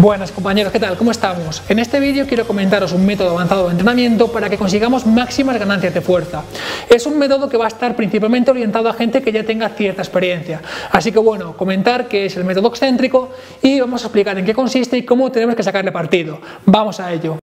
Buenas compañeros, ¿qué tal? ¿Cómo estamos? En este vídeo quiero comentaros un método avanzado de entrenamiento para que consigamos máximas ganancias de fuerza. Es un método que va a estar principalmente orientado a gente que ya tenga cierta experiencia. Así que bueno, comentar qué es el método excéntrico y vamos a explicar en qué consiste y cómo tenemos que sacarle partido. Vamos a ello.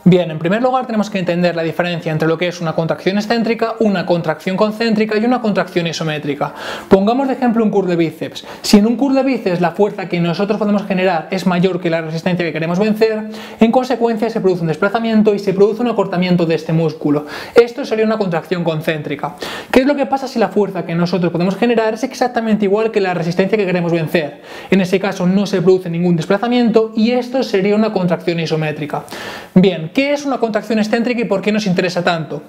Bien, en primer lugar tenemos que entender la diferencia entre lo que es una contracción excéntrica, una contracción concéntrica y una contracción isométrica. Pongamos de ejemplo un curl de bíceps. Si en un curl de bíceps la fuerza que nosotros podemos generar es mayor que la resistencia que queremos vencer, en consecuencia se produce un desplazamiento y se produce un acortamiento de este músculo. Esto sería una contracción concéntrica. ¿Qué es lo que pasa si la fuerza que nosotros podemos generar es exactamente igual que la resistencia que queremos vencer? En ese caso no se produce ningún desplazamiento y esto sería una contracción isométrica. Bien, ¿qué es una contracción excéntrica y por qué nos interesa tanto?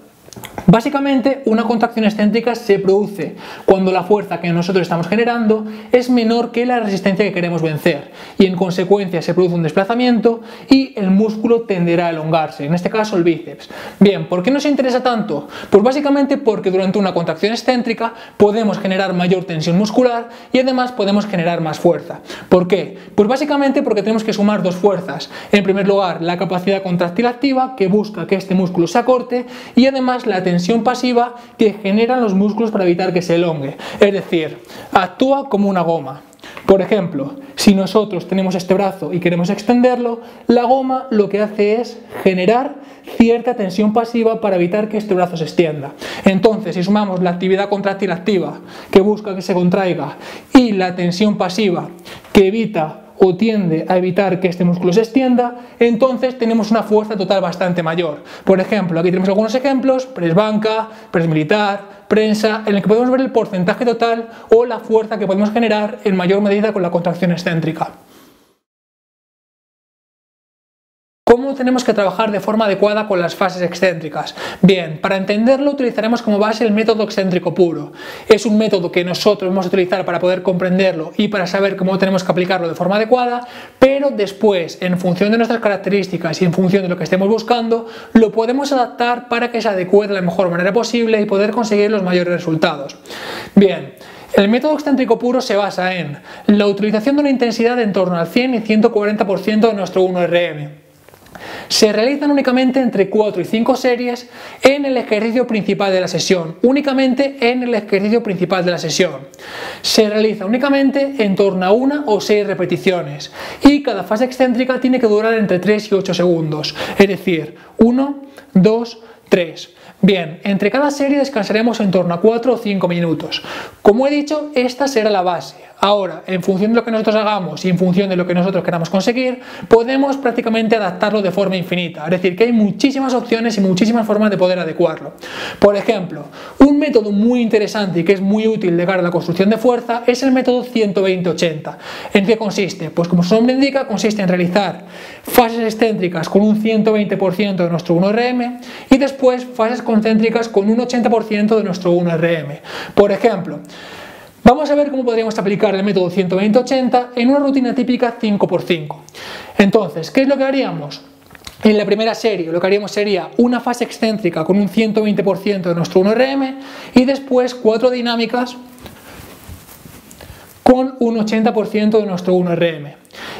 Básicamente, una contracción excéntrica se produce cuando la fuerza que nosotros estamos generando es menor que la resistencia que queremos vencer y en consecuencia se produce un desplazamiento y el músculo tenderá a elongarse, en este caso el bíceps. Bien, ¿por qué nos interesa tanto? Pues básicamente porque durante una contracción excéntrica podemos generar mayor tensión muscular y además podemos generar más fuerza. ¿Por qué? Pues básicamente porque tenemos que sumar dos fuerzas. En primer lugar, la capacidad contráctil activa que busca que este músculo se acorte y además la tensión pasiva que generan los músculos para evitar que se elongue, es decir, actúa como una goma. Por ejemplo, si nosotros tenemos este brazo y queremos extenderlo, la goma lo que hace es generar cierta tensión pasiva para evitar que este brazo se extienda. Entonces, si sumamos la actividad contráctil activa que busca que se contraiga y la tensión pasiva que evita o tiende a evitar que este músculo se extienda, entonces tenemos una fuerza total bastante mayor. Por ejemplo, aquí tenemos algunos ejemplos: press banca, press militar, prensa, en el que podemos ver el porcentaje total o la fuerza que podemos generar en mayor medida con la contracción excéntrica. ¿Cómo tenemos que trabajar de forma adecuada con las fases excéntricas? Bien, para entenderlo utilizaremos como base el método excéntrico puro. Es un método que nosotros vamos a utilizar para poder comprenderlo y para saber cómo tenemos que aplicarlo de forma adecuada, pero después, en función de nuestras características y en función de lo que estemos buscando, lo podemos adaptar para que se adecue de la mejor manera posible y poder conseguir los mayores resultados. Bien. El método excéntrico puro se basa en la utilización de una intensidad de en torno al 100 y 140% de nuestro 1RM. Se realizan únicamente entre 4 y 5 series en el ejercicio principal de la sesión, únicamente en el ejercicio principal de la sesión. Se realiza únicamente en torno a 1 o 6 repeticiones y cada fase excéntrica tiene que durar entre 3 y 8 segundos, es decir, 1, 2, 3. Bien, entre cada serie descansaremos en torno a 4 o 5 minutos. Como he dicho, esta será la base. Ahora, en función de lo que nosotros hagamos y en función de lo que nosotros queramos conseguir, podemos prácticamente adaptarlo de forma infinita. Es decir, que hay muchísimas opciones y muchísimas formas de poder adecuarlo. Por ejemplo, un método muy interesante y que es muy útil de cara a la construcción de fuerza es el método 120-80. ¿En qué consiste? Pues como su nombre indica, consiste en realizar fases excéntricas con un 120% de nuestro 1RM y después fases concéntricas con un 80% de nuestro 1RM. Por ejemplo, vamos a ver cómo podríamos aplicar el método 120-80 en una rutina típica 5×5. Entonces, ¿qué es lo que haríamos? En la primera serie lo que haríamos sería una fase excéntrica con un 120% de nuestro 1RM y después 4 dinámicas con un 80% de nuestro 1RM.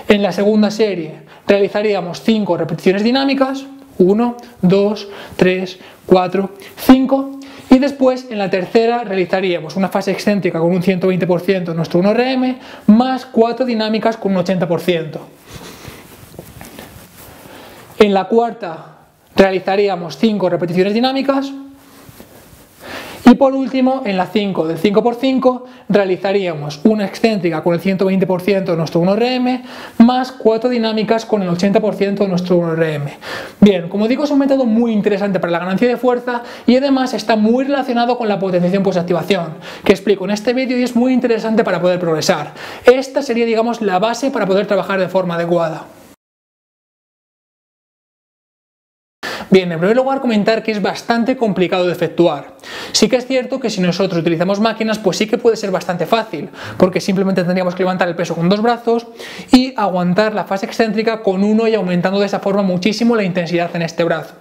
En la segunda serie realizaríamos 5 repeticiones dinámicas, 1, 2, 3, 4, 5. Y después en la tercera realizaríamos una fase excéntrica con un 120% de nuestro 1RM más 4 dinámicas con un 80%. En la cuarta realizaríamos 5 repeticiones dinámicas. Y por último, en la 5 del 5×5 realizaríamos una excéntrica con el 120% de nuestro 1RM más 4 dinámicas con el 80% de nuestro 1RM. Bien, como digo, es un método muy interesante para la ganancia de fuerza y además está muy relacionado con la potenciación posactivación, que explico en este vídeo y es muy interesante para poder progresar. Esta sería, digamos, la base para poder trabajar de forma adecuada. Bien, en primer lugar comentar que es bastante complicado de efectuar. Sí que es cierto que si nosotros utilizamos máquinas, pues sí que puede ser bastante fácil, porque simplemente tendríamos que levantar el peso con 2 brazos y aguantar la fase excéntrica con uno y aumentando de esa forma muchísimo la intensidad en este brazo.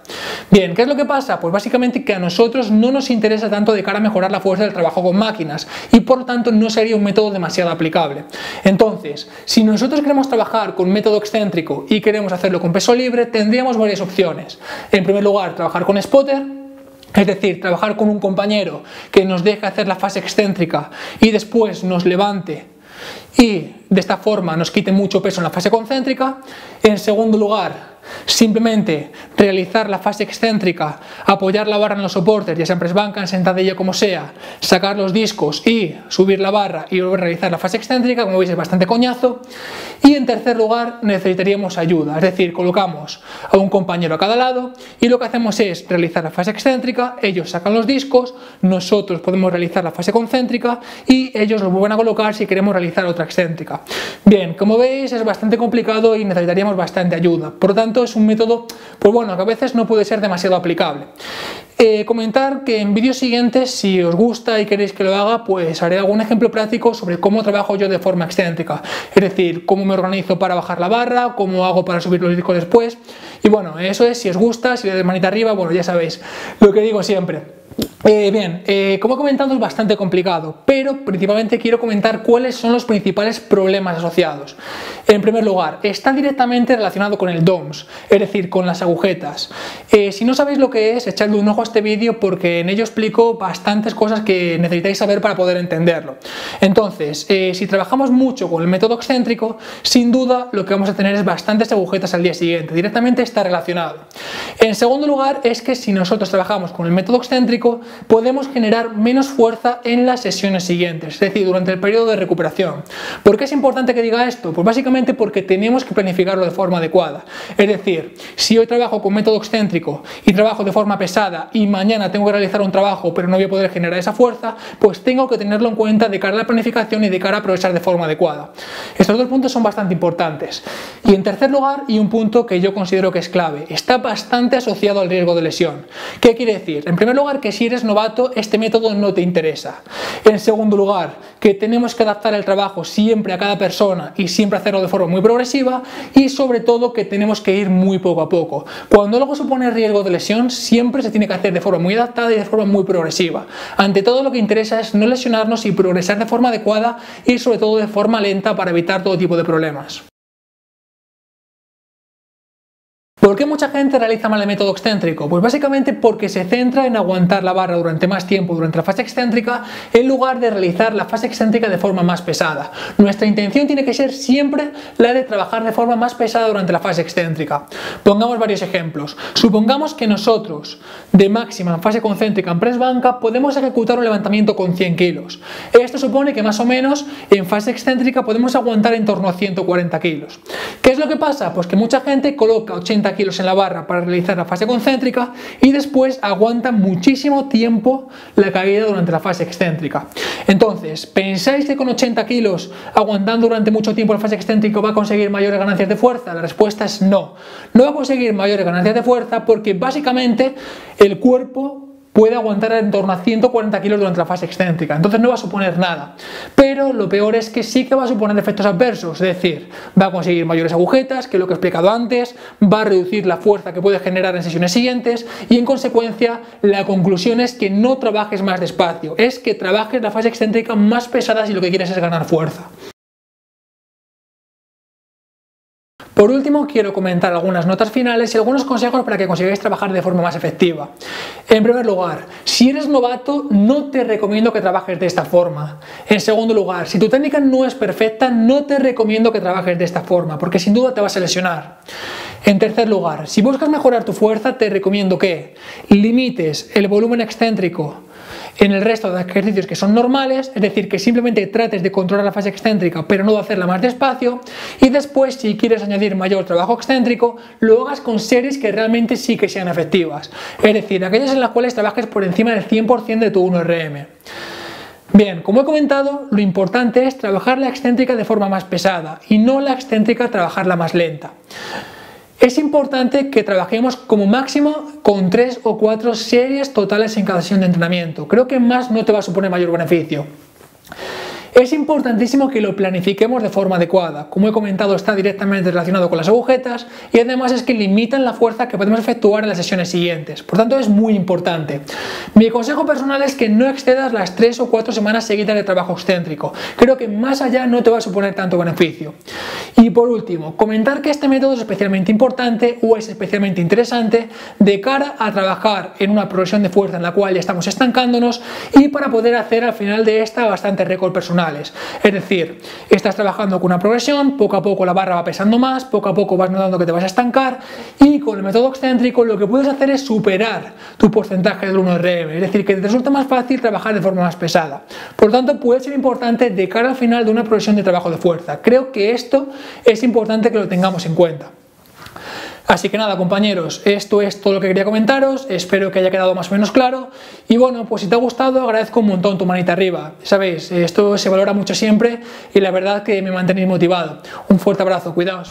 Bien, ¿qué es lo que pasa? Pues básicamente que a nosotros no nos interesa tanto de cara a mejorar la fuerza del trabajo con máquinas y por lo tanto no sería un método demasiado aplicable. Entonces, si nosotros queremos trabajar con método excéntrico y queremos hacerlo con peso libre, tendríamos varias opciones. En primer lugar, trabajar con spotter, es decir, trabajar con un compañero que nos deje hacer la fase excéntrica y después nos levante y de esta forma nos quite mucho peso en la fase concéntrica. En segundo lugar, simplemente realizar la fase excéntrica, apoyar la barra en los soportes, ya sea en press banca, en sentadilla, como sea, sacar los discos y subir la barra y volver a realizar la fase excéntrica, como veis es bastante coñazo. Y en tercer lugar necesitaríamos ayuda, es decir, colocamos a un compañero a cada lado y lo que hacemos es realizar la fase excéntrica, ellos sacan los discos, nosotros podemos realizar la fase concéntrica y ellos los vuelven a colocar si queremos realizar otra excéntrica. Bien, como veis es bastante complicado y necesitaríamos bastante ayuda, por lo tanto es un método, pues bueno, que a veces no puede ser demasiado aplicable. Comentar que en vídeos siguientes, si os gusta y queréis que lo haga, pues haré algún ejemplo práctico sobre cómo trabajo yo de forma excéntrica, es decir, cómo me organizo para bajar la barra, cómo hago para subir los discos después, y bueno, eso es, si os gusta, si le dais manita arriba, bueno, ya sabéis lo que digo siempre. Como he comentado es bastante complicado, pero principalmente quiero comentar cuáles son los principales problemas asociados. En primer lugar, está directamente relacionado con el DOMS, es decir, con las agujetas. Si no sabéis lo que es, echadle un ojo a este vídeo porque en ello explico bastantes cosas que necesitáis saber para poder entenderlo. Entonces, si trabajamos mucho con el método excéntrico, sin duda lo que vamos a tener es bastantes agujetas al día siguiente, directamente está relacionado. En segundo lugar, es que si nosotros trabajamos con el método excéntrico, podemos generar menos fuerza en las sesiones siguientes, es decir, durante el periodo de recuperación. ¿Por qué es importante que diga esto? Pues básicamente porque tenemos que planificarlo de forma adecuada. Es decir, si hoy trabajo con método excéntrico y trabajo de forma pesada y mañana tengo que realizar un trabajo pero no voy a poder generar esa fuerza, pues tengo que tenerlo en cuenta de cara a la planificación y de cara a progresar de forma adecuada. Estos dos puntos son bastante importantes. Y en tercer lugar, y un punto que yo considero que es clave, está bastante asociado al riesgo de lesión. ¿Qué quiere decir? En primer lugar, que si eres novato, este método no te interesa. En segundo lugar, que tenemos que adaptar el trabajo siempre a cada persona y siempre hacerlo de forma muy progresiva, y sobre todo que tenemos que ir muy poco a poco. Cuando algo supone riesgo de lesión, siempre se tiene que hacer de forma muy adaptada y de forma muy progresiva. Ante todo, lo que interesa es no lesionarnos y progresar de forma adecuada y sobre todo de forma lenta para evitar todo tipo de problemas. ¿Por qué mucha gente realiza mal el método excéntrico? Pues básicamente porque se centra en aguantar la barra durante más tiempo durante la fase excéntrica en lugar de realizar la fase excéntrica de forma más pesada. Nuestra intención tiene que ser siempre la de trabajar de forma más pesada durante la fase excéntrica. Pongamos varios ejemplos. Supongamos que nosotros de máxima en fase concéntrica en press banca podemos ejecutar un levantamiento con 100 kilos. Esto supone que más o menos en fase excéntrica podemos aguantar en torno a 140 kilos. ¿Qué es lo que pasa? Pues que mucha gente coloca 80 kilos en la barra para realizar la fase concéntrica y después aguanta muchísimo tiempo la caída durante la fase excéntrica. Entonces, ¿pensáis que con 80 kilos aguantando durante mucho tiempo la fase excéntrica va a conseguir mayores ganancias de fuerza? La respuesta es no. No va a conseguir mayores ganancias de fuerza porque básicamente el cuerpo puede aguantar en torno a 140 kilos durante la fase excéntrica, entonces no va a suponer nada. Pero lo peor es que sí que va a suponer efectos adversos, es decir, va a conseguir mayores agujetas, que es lo que he explicado antes, va a reducir la fuerza que puede generar en sesiones siguientes y en consecuencia la conclusión es que no trabajes más despacio, es que trabajes la fase excéntrica más pesada si lo que quieres es ganar fuerza. Por último, quiero comentar algunas notas finales y algunos consejos para que consigáis trabajar de forma más efectiva. En primer lugar, si eres novato, no te recomiendo que trabajes de esta forma. En segundo lugar, si tu técnica no es perfecta, no te recomiendo que trabajes de esta forma, porque sin duda te vas a lesionar. En tercer lugar, si buscas mejorar tu fuerza, te recomiendo que limites el volumen excéntrico en el resto de ejercicios que son normales, es decir, que simplemente trates de controlar la fase excéntrica pero no de hacerla más despacio, y después si quieres añadir mayor trabajo excéntrico lo hagas con series que realmente sí que sean efectivas, es decir, aquellas en las cuales trabajes por encima del 100% de tu 1RM. Bien, como he comentado, lo importante es trabajar la excéntrica de forma más pesada y no la excéntrica trabajarla más lenta. es importante que trabajemos como máximo con 3 o 4 series totales en cada sesión de entrenamiento. Creo que más no te va a suponer mayor beneficio. Es importantísimo que lo planifiquemos de forma adecuada. Como he comentado, está directamente relacionado con las agujetas y además es que limitan la fuerza que podemos efectuar en las sesiones siguientes. Por tanto, es muy importante. Mi consejo personal es que no excedas las 3 o 4 semanas seguidas de trabajo excéntrico. Creo que más allá no te va a suponer tanto beneficio. Y por último, comentar que este método es especialmente importante o es especialmente interesante de cara a trabajar en una progresión de fuerza en la cual ya estamos estancándonos y para poder hacer al final de esta bastante récord personal. Es decir, estás trabajando con una progresión, poco a poco la barra va pesando más, poco a poco vas notando que te vas a estancar y con el método excéntrico lo que puedes hacer es superar tu porcentaje del 1RM, es decir, que te resulta más fácil trabajar de forma más pesada. Por lo tanto, puede ser importante de cara al final de una progresión de trabajo de fuerza. Creo que esto es importante que lo tengamos en cuenta. Así que nada, compañeros, esto es todo lo que quería comentaros, espero que haya quedado más o menos claro y bueno, pues si te ha gustado agradezco un montón tu manita arriba, sabéis, esto se valora mucho siempre y la verdad que me mantenéis motivado. Un fuerte abrazo, cuidaos.